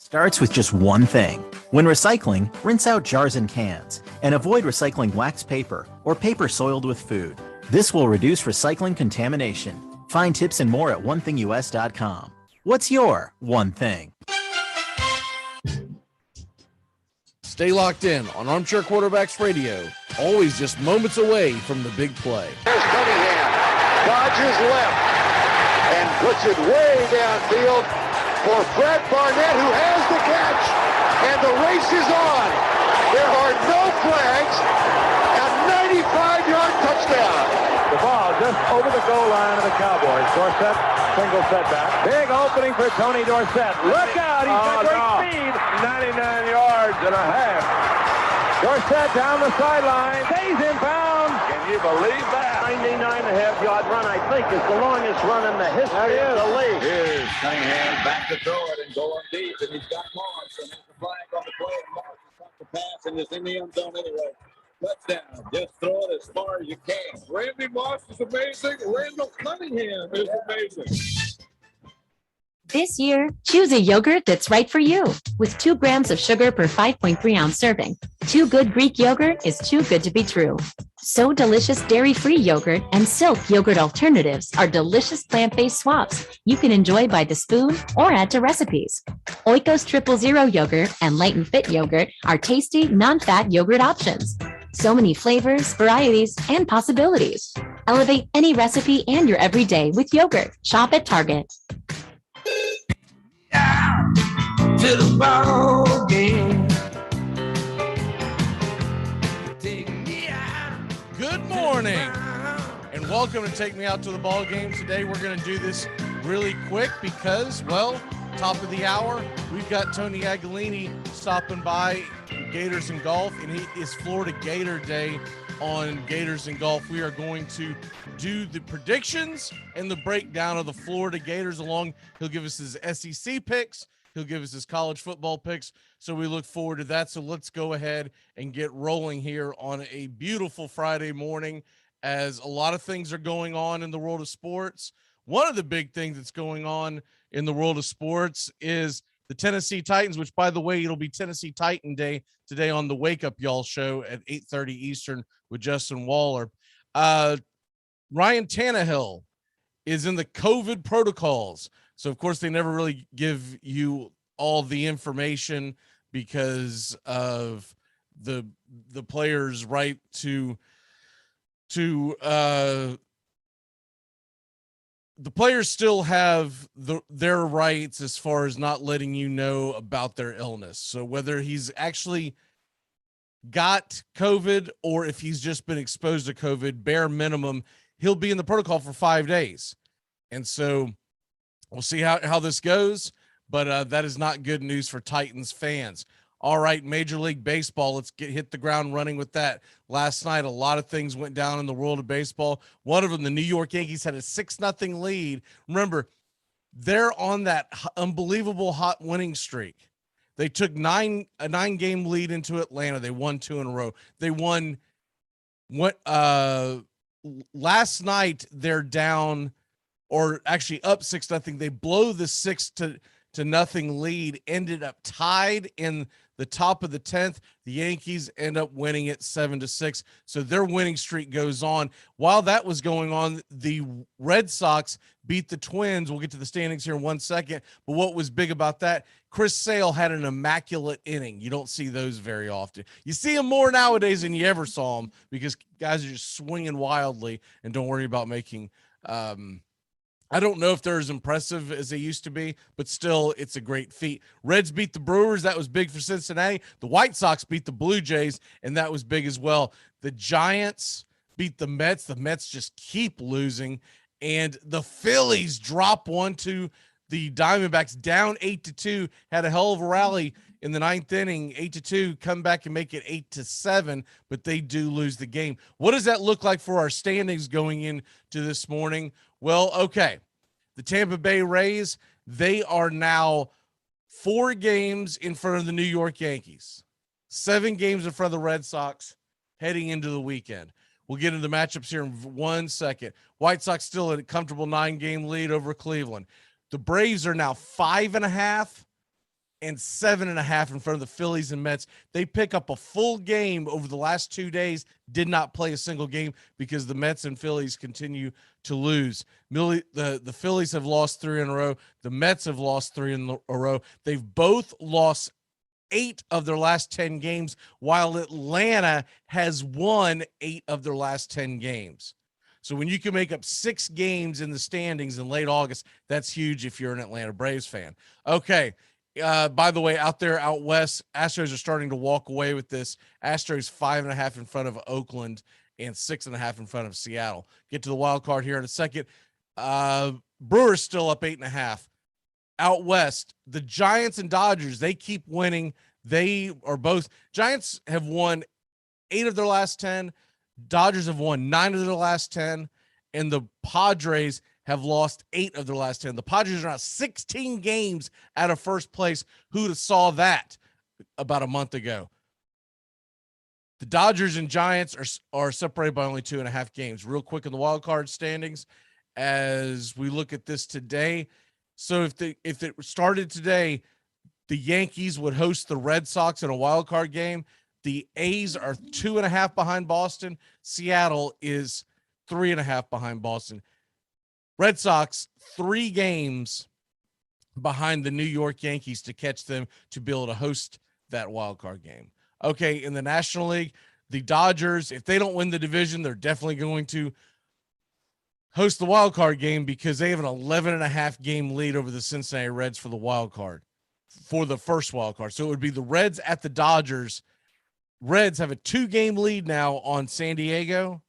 starts with just one thing. When recycling, rinse out jars and cans, and avoid recycling wax paper or paper soiled with food. This will reduce recycling contamination. Find tips and more at onethingus.com. What's your one thing? Stay locked in on Armchair Quarterbacks Radio, always just moments away from the big play. There's Cunningham, dodges left, and puts it way downfield for Fred Barnett, who has the catch, and the race is on. There are no flags, a 95-yard touchdown. The ball just over the goal line of the Cowboys. Dorsett, single setback. Big opening for Tony Dorsett. Look out, he's got great speed. 99 yards and a half. Dorsett down the sideline, stays in bounds. Can you believe that? 99.5-yard run, I think, is the longest run in the history of the league. Here's Cunningham back to throw it and going deep, and he's got Morris, and there's the flag on the play, and Morris has got the pass, and it's in the end zone anyway. Touchdown. Just throw it as far as you can. Randy Moss is amazing. Randall Cunningham is amazing. This year, choose a yogurt that's right for you. With 2 grams of sugar per 5.3-ounce serving, Too Good Greek yogurt is too good to be true. So Delicious dairy-free yogurt and Silk yogurt alternatives are delicious plant-based swaps you can enjoy by the spoon or add to recipes. Oikos 000 yogurt and Light and Fit yogurt are tasty, non-fat yogurt options. So many flavors, varieties, and possibilities. Elevate any recipe and your everyday with yogurt. Shop at Target. To the ball game. Good morning, and welcome to Take Me Out to the Ball Game. Today we're going to do this really quick because, well, top of the hour, we've got Tony Agolini stopping by Gators and Golf, and it is Florida Gator Day on Gators and Golf. We are going to do the predictions and the breakdown of the Florida Gators along. He'll give us his SEC picks. He'll give us his college football picks. So we look forward to that. So let's go ahead and get rolling here on a beautiful Friday morning as a lot of things are going on in the world of sports. One of the big things that's going on in the world of sports is the Tennessee Titans, which, by the way, it'll be Tennessee Titan Day today on the Wake Up Y'all show at 8:30 Eastern with Justin Waller. Ryan Tannehill is in the COVID protocols. So, of course, they never really give you all the information because of the players' right to the players still have their rights as far as not letting you know about their illness. So whether he's actually got COVID or if he's just been exposed to COVID, bare minimum, he'll be in the protocol for 5 days. And so we'll see how this goes, but that is not good news for Titans fans. All right, Major League Baseball, let's hit the ground running with that. Last night, a lot of things went down in the world of baseball. One of them, the New York Yankees had a 6-0 lead. Remember, they're on that unbelievable hot winning streak. They took a 9-game lead into Atlanta. They won 2 in a row. They won last night. They're down, or actually up 6-0. They blow the 6-0 lead, ended up tied in the top of the 10th. The Yankees end up winning it 7-6. So their winning streak goes on. While that was going on, the Red Sox beat the Twins. We'll get to the standings here in 1 second. But what was big about that? Chris Sale had an immaculate inning. You don't see those very often. You see them more nowadays than you ever saw them because guys are just swinging wildly and don't worry about making I don't know if they're as impressive as they used to be, but still, it's a great feat. Reds beat the Brewers. That was big for Cincinnati. The White Sox beat the Blue Jays, and that was big as well. The Giants beat the Mets. The Mets just keep losing, and the Phillies drop one to the Diamondbacks, down 8-2, had a hell of a rally in the 9th inning, 8-2, come back and make it 8-7, but they do lose the game. What does that look like for our standings going into this morning? Well, okay, the Tampa Bay Rays, they are now 4 games in front of the New York Yankees, 7 games in front of the Red Sox heading into the weekend. We'll get into the matchups here in 1 second. White Sox still at a comfortable 9-game lead over Cleveland. The Braves are now 5.5 and 7.5 in front of the Phillies and Mets. They pick up a full game over the last 2 days, did not play a single game because the Mets and Phillies continue to lose. The Phillies have lost 3 in a row. The Mets have lost 3 in a row. They've both lost 8 of their last 10 games, while Atlanta has won 8 of their last 10 games. So when you can make up 6 games in the standings in late August, that's huge if you're an Atlanta Braves fan. Okay. By the way, out west, Astros are starting to walk away with this. Astros 5.5 in front of Oakland and 6.5 in front of Seattle. Get to the wild card here in a second. Brewers still up 8.5. Out west, the Giants and Dodgers, they keep winning. They are both. Giants have won 8 of their last 10. Dodgers have won 9 of their last 10. And the Padres have lost 8 of their last 10. The Padres are now 16 games out of first place. Who'd have saw that about a month ago? The Dodgers and Giants are separated by only 2.5 games. Real quick in the wild card standings, as we look at this today. So if it started today, the Yankees would host the Red Sox in a wild card game. The A's are 2.5 behind Boston. Seattle is 3.5 behind Boston. Red Sox 3 games behind the New York Yankees to catch them to be able to host that wild card game. Okay, in the National League, the Dodgers, if they don't win the division, they're definitely going to host the wild card game because they have an 11.5 game lead over the Cincinnati Reds for the wild card, for the first wild card. So it would be the Reds at the Dodgers. Reds have a 2-game lead now on San Diego,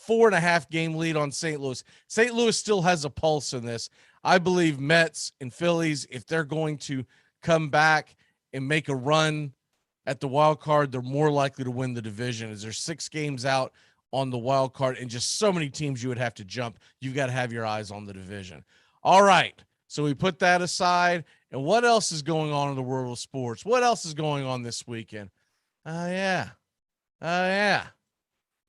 4.5 game lead on St. Louis. St. Louis still has a pulse in this. I believe Mets and Phillies, if they're going to come back and make a run at the wild card, they're more likely to win the division, as there's 6 games out on the wild card and just so many teams you would have to jump. You've got to have your eyes on the division. All right. So we put that aside. And what else is going on in the world of sports? What else is going on this weekend? Oh, yeah.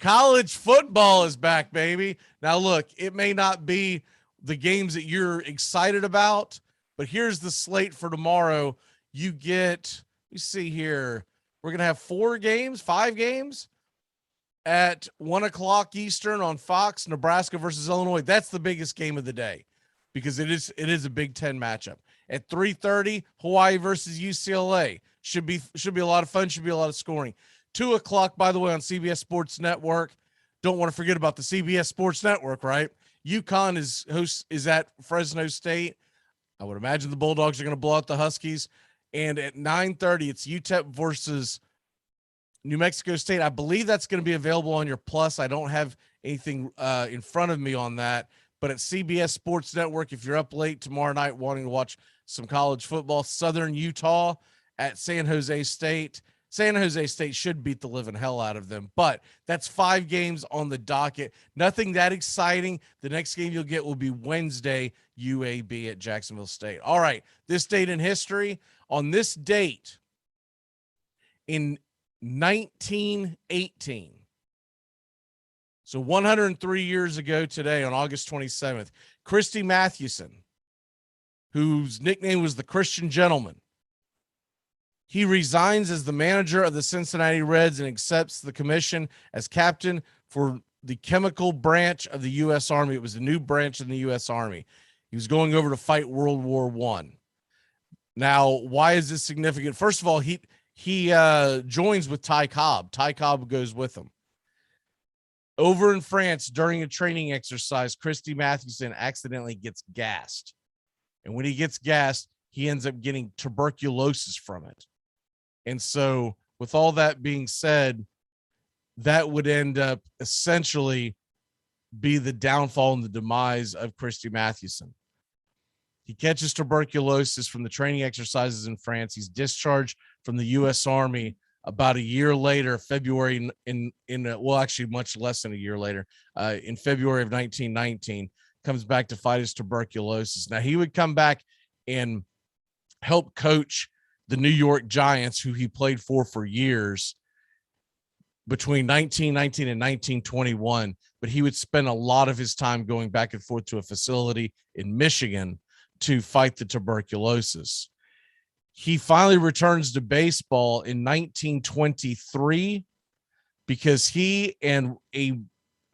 College football is back, baby. Now, look, it may not be the games that you're excited about, but here's the slate for tomorrow. You get, let me see here. We're going to have 5 games at 1:00 Eastern on Fox, Nebraska versus Illinois. That's the biggest game of the day because it is a Big Ten matchup. At 3:30, Hawaii versus UCLA. Should be a lot of fun. Should be a lot of scoring. 2:00, by the way, on CBS Sports Network. Don't want to forget about the CBS Sports Network, right? UConn is at Fresno State. I would imagine the Bulldogs are going to blow out the Huskies. And at 9:30, it's UTEP versus New Mexico State. I believe that's going to be available on your Plus. I don't have anything in front of me on that. But at CBS Sports Network, if you're up late tomorrow night wanting to watch some college football, Southern Utah at San Jose State. San Jose State should beat the living hell out of them, but that's 5 games on the docket. Nothing that exciting. The next game you'll get will be Wednesday, UAB at Jacksonville State. All right, this date in history. On this date in 1918, so 103 years ago today on August 27th, Christy Mathewson, whose nickname was the Christian Gentleman, he resigns as the manager of the Cincinnati Reds and accepts the commission as captain for the chemical branch of the U.S. Army. It was a new branch in the U.S. Army. He was going over to fight World War I. Now, why is this significant? First of all, he joins with Ty Cobb. Ty Cobb goes with him. Over in France, during a training exercise, Christy Mathewson accidentally gets gassed. And when he gets gassed, he ends up getting tuberculosis from it. And so with all that being said, that would end up essentially be the downfall and the demise of Christy Mathewson. He catches tuberculosis from the training exercises in France. He's discharged from the U.S. Army about a year later, February actually much less than a year later, in February of 1919, comes back to fight his tuberculosis. Now he would come back and help coach the New York Giants, who he played for years between 1919 and 1921. But he would spend a lot of his time going back and forth to a facility in Michigan to fight the tuberculosis. He finally returns to baseball in 1923 because he and a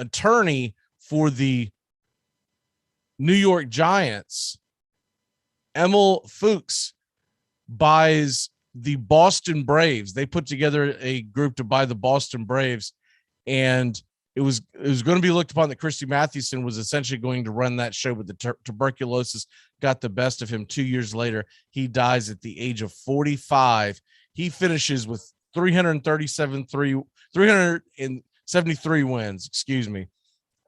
attorney for the New York Giants, Emil Fuchs, buys the Boston Braves. They put together a group to buy the Boston Braves, and it was going to be looked upon that Christy Mathewson was essentially going to run that show, but the tuberculosis got the best of him. 2 years later, he dies at the age of 45. He finishes with 373 wins,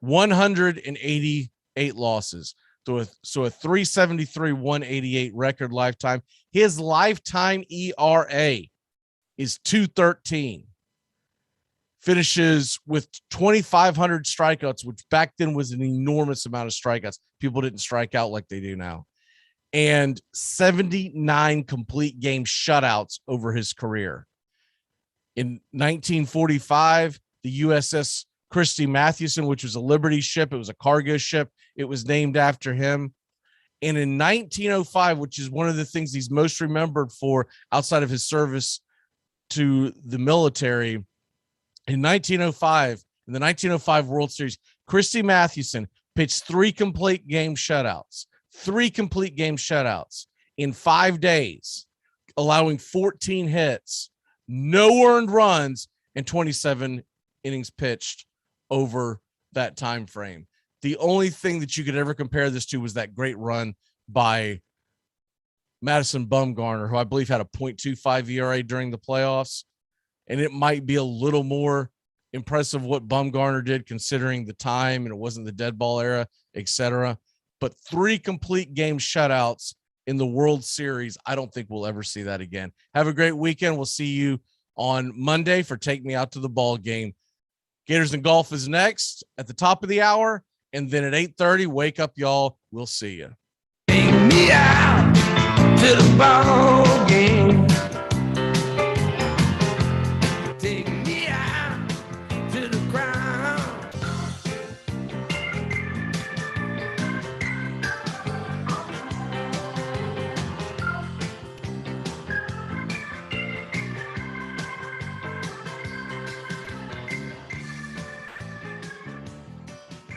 188 losses. So a 373, 188 record lifetime. His lifetime ERA is 2.13. Finishes with 2,500 strikeouts, which back then was an enormous amount of strikeouts. People didn't strike out like they do now. And 79 complete game shutouts over his career. In 1945, the USS Christy Mathewson, which was a Liberty ship, it was a cargo ship, it was named after him. And in 1905, which is one of the things he's most remembered for outside of his service to the military, in 1905, in the 1905 World Series, Christy Mathewson pitched 3 complete game shutouts in 5 days, allowing 14 hits, no earned runs, and 27 innings pitched over that time frame. The only thing that you could ever compare this to was that great run by Madison Bumgarner, who I believe had a .25 ERA during the playoffs. And it might be a little more impressive what Bumgarner did considering the time, and it wasn't the dead ball era, etc. But 3 complete game shutouts in the World Series, I don't think we'll ever see that again. Have a great weekend. We'll see you on Monday for Take Me Out to the Ball Game. Gators and Golf is next at the top of the hour, and then at 8:30, wake up, y'all. We'll see you. Take me out to the ball game.